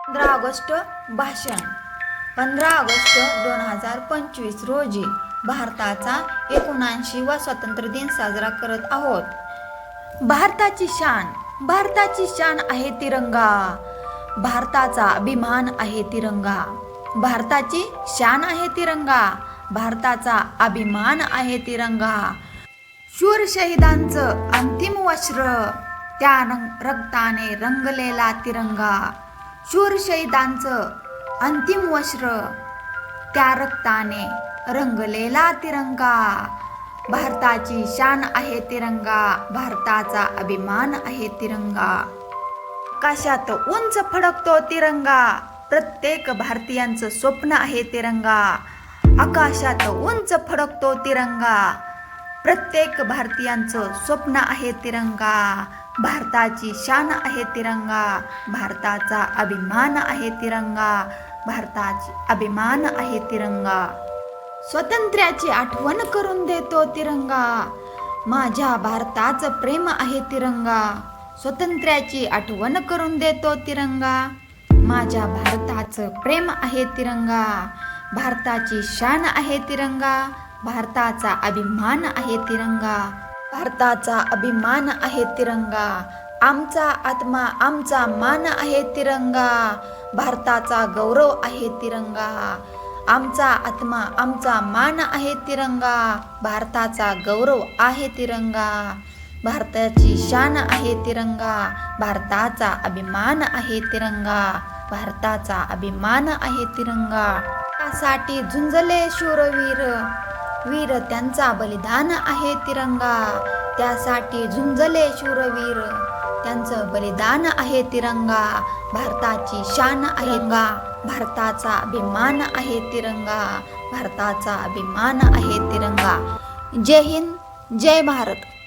15 August भाषण. 15 August 2025 रोजी भारताचा 79वा स्वातंत्र्य दिन साजरा करत आहोत. भारताची शान आहे तिरंगा. भारताचा अभिमान आहे तिरंगा. भारताची शान आहे तिरंगा. भारताचा अभिमान आहे तिरंगा. शूर शहीदांचं अंतिम वस्त्र, त्या रक्ताने रंगलेला तिरंगा. शूर शहीदांचं अंतिम वस्त्र, त्या रक्ताने रंगलेला तिरंगा. भारताची शान आहे तिरंगा. भारताचा अभिमान आहे तिरंगा. आकाशात उंच फडकतो तिरंगा. प्रत्येक भारतीयांचं स्वप्न आहे तिरंगा. आकाशात उंच फडकतो तिरंगा. प्रत्येक भारतीयांचं स्वप्न आहे तिरंगा. भारताची शान आहे तिरंगा. भारताचा अभिमान आहे तिरंगा. भारताची अभिमान आहे तिरंगा. स्वातंत्र्याची आठवण करून देतो तिरंगा. माझ्या भारताचं प्रेम आहे तिरंगा. स्वातंत्र्याची आठवण करून देतो तिरंगा. माझ्या भारताचं प्रेम आहे तिरंगा. भारताची शान आहे तिरंगा. भारताचा अभिमान आहे तिरंगा. भारताचा अभिमान आहे तिरंगा. आमचा आत्मा आमचा मान आहे तिरंगा. भारताचा गौरव आहे तिरंगा. आमचा आत्मा आमचा मान आहे तिरंगा. भारताचा गौरव आहे तिरंगा. भारताची शान आहे तिरंगा. भारताचा अभिमान आहे तिरंगा. भारताचा अभिमान आहे तिरंगा. त्यासाठी झुंजले शूरवीर, वीर त्यांचा बलिदान आहे तिरंगा. त्यासाठी झुंजले शूरवीर, त्यांचं बलिदान आहे तिरंगा. भारताची शान आहे तिरंगा. भारताचा अभिमान आहे तिरंगा. भारताचा अभिमान आहे तिरंगा. जय हिंद, जय भारत.